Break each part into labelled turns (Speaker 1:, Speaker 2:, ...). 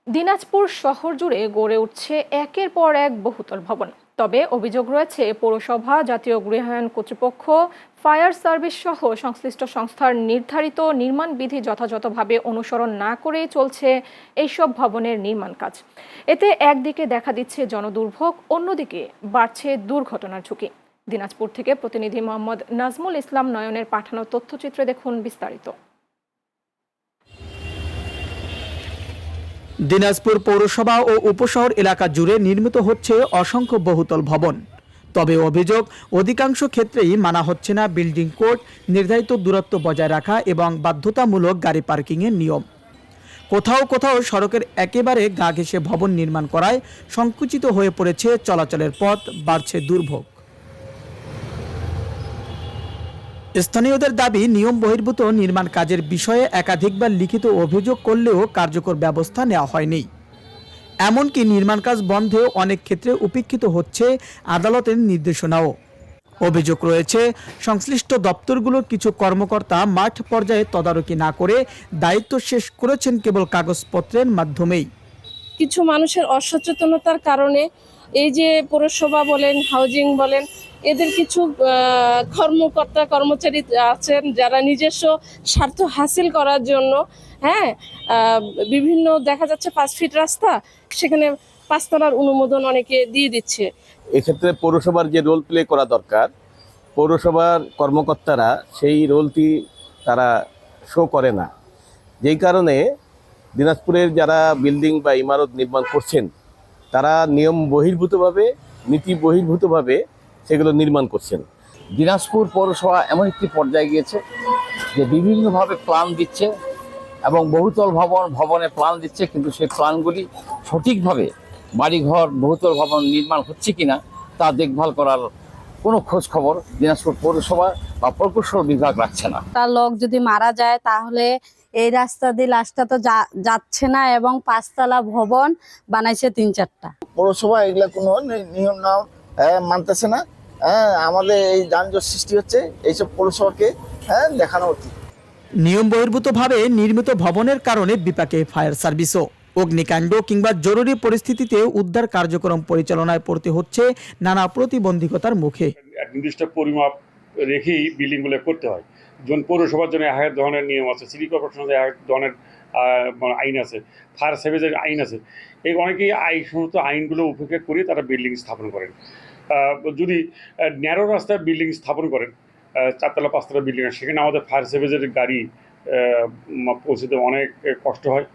Speaker 1: দিনাজপুর শহর জুড়ে গড়ে উঠছে একের পর এক বহুতল ভবন। তবে অভিযোগ রয়েছে পৌরসভা, জাতীয় গৃহায়ণ কর্তৃপক্ষ, ফায়ার সার্ভিস সহ সংশ্লিষ্ট সংস্থার নির্ধারিত নির্মাণ বিধি যথাযথভাবে অনুসরণ না করেই চলছে এইসব ভবনের নির্মাণ কাজ। এতে একদিকে দেখা দিচ্ছে জনদুর্ভোগ, অন্যদিকে বাড়ছে দুর্ঘটনার ঝুঁকি। দিনাজপুর থেকে প্রতিনিধি মোহাম্মদ নাজমুল ইসলাম নয়নের পাঠানো তথ্যচিত্রে দেখুন বিস্তারিত।
Speaker 2: দিনাজপুর পৌরসভা ও উপশহর এলাকা জুড়ে নির্মিত হচ্ছে অসংখ্য বহুতল ভবন। তবে অভিযোগ, অধিকাংশ ক্ষেত্রেই মানা হচ্ছে না বিল্ডিং কোড, নির্ধারিত দূরত্ব বজায় রাখা এবং বাধ্যতামূলক গাড়ি পার্কিংয়ের নিয়ম। কোথাও কোথাও সড়কের একেবারে গা ঘেঁষে ভবন নির্মাণ করায় সংকুচিত হয়ে পড়েছে চলাচলের পথ, বাড়ছে দুর্ভোগ। স্থানীয়দের দাবি, নিয়ম বহির্ভূত নির্মাণ কাজের বিষয়ে একাধিকবার লিখিত অভিযোগ করলেও কার্যকর ব্যবস্থা নেওয়া হয়নি। এমনকি নির্মাণ কাজ বন্ধে অনেক ক্ষেত্রে উপেক্ষিত হচ্ছে আদালতের নির্দেশনাও। অভিযোগ রয়েছে, সংশ্লিষ্ট দপ্তরগুলোর কিছু কর্মকর্তা মাঠ পর্যায়ে তদারকি না করে দায়িত্ব শেষ করেছেন কেবল কাগজপত্রের মাধ্যমেই।
Speaker 3: কিছু মানুষের অসচেতনতার কারণে এই যে পৌরসভা বলেন, হাউজিং বলেন, এদের কিছু কর্মচারী আছেন যারা নিজস্ব স্বার্থ হাসিল করার জন্য বিভিন্ন দেখা যাচ্ছে 5 ফিট রাস্তা, সেখানে 5 তলার অনুমোদন অনেকে দিয়ে দিচ্ছে।
Speaker 4: এক্ষেত্রে পৌরসভার যে রোল প্লে করা দরকার, পৌরসভার কর্মকর্তারা সেই রোলটি তারা শো করে না। যেই কারণে দিনাজপুরের যারা বিল্ডিং বা ইমারত নির্মাণ করছেন তারা নিয়ম বহির্ভূতভাবে, নীতি বহির্ভূতভাবে সেগুলো নির্মাণ করছেন।
Speaker 5: দিনাজপুর পৌরসভা এমন একটি পর্যায়ে গিয়েছে যে বিভিন্নভাবে প্ল্যান দিচ্ছে এবং বহুতল ভবনে প্ল্যান দিচ্ছে, কিন্তু সেই প্ল্যানগুলি সঠিকভাবে বাড়িঘর, বহুতল ভবন নির্মাণ হচ্ছে কিনা তা দেখভাল করার কোনো খোঁজ খবর দিনাজপুর পৌরসভা বা প্রকৌশল বিভাগ রাখছে না।
Speaker 6: তার লোক যদি মারা যায় তাহলে এই রাস্তা দিয়ে লাশটা তো যাচ্ছে না, এবং 5 তলা ভবন বানাইছে 3-4টা।
Speaker 7: পৌরসভা এগুলা কোনো নিয়ম নাম মানতেছে না। আমাদের এই যানজট সৃষ্টি হচ্ছে, এইসব পৌরসভাকে দেখানো উচিত।
Speaker 2: নিয়ম বহির্ভূতভাবে নির্মিত ভবনের কারণে বিপাকে ফায়ার সার্ভিসও। অগ্নিকাণ্ড কিংবা জরুরি পরিস্থিতিতে উদ্ধার কার্যক্রম পরিচালনায় পড়তে হচ্ছে নানা প্রতিবন্ধকতার মুখে।
Speaker 8: নির্দিষ্ট পরিমাপ রেখেই বিল্ডিংগুলো করতে হয়। যেমন পৌরসভার জন্য এক ধরনের নিয়ম আছে, সিটি কর্পোরেশনের এক ধরনের আইন আছে, ফায়ার সার্ভিসের আইন আছে। এই অনেকেই সমস্ত আইনগুলো উপেক্ষা করে তারা বিল্ডিং স্থাপন করেন। যদি ন্যারো রাস্তায় বিল্ডিং স্থাপন করেন, 4 তলা 5 তলা বিল্ডিং, সেখানে আমাদের ফায়ার সার্ভিসের গাড়ি পৌঁছতে অনেক কষ্ট হয়।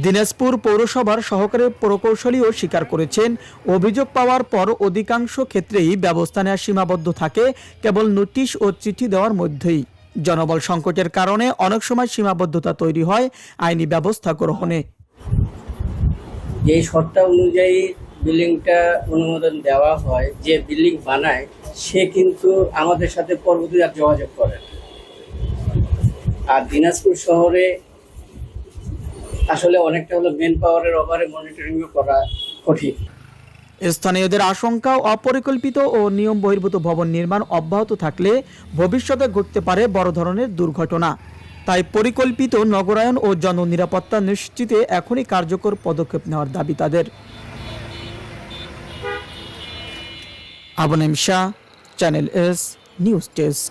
Speaker 2: দিনাজপুর পৌরসভার সহকারী প্রকৌশলীও স্বীকার করেছেন, অভিযোগ পাওয়ার পর অধিকাংশ ক্ষেত্রেই ব্যবস্থা নেওয়া সীমাবদ্ধ থাকে কেবল নোটিশ ও চিঠি দেওয়ার মধ্যেই। জনবল সংকটের কারণে অনেক সময় সীমাবদ্ধতা তৈরি হয় আইনি ব্যবস্থা গ্রহণে।
Speaker 9: যে শর্ত অনুযায়ী বিল্ডিংটা অনুমোদন দেওয়া হয়, যে বিল্ডিং বানায় সে কিন্তু আমাদের সাথে পরবর্তীতে যোগাযোগ করে। আর দিনাজপুর শহরে আসলে অনেকটা হলো মেন পাওয়ারের অভাবে মনিটরিং করা কঠিন।
Speaker 2: স্থানীয়দের আশঙ্কা, অপরিকল্পিত ও নিয়ম বহির্ভূত ভবন নির্মাণ অব্যাহত থাকলে ভবিষ্যতে ঘটতে পারে বড় ধরনের দুর্ঘটনা। তাই পরিকল্পিত নগরায়ন ও জননিরাপত্তা নিশ্চিতে এখনই কার্যকর পদক্ষেপ নেওয়ার দাবি তাদের। Abu Naeem Shah, Channel S news desk.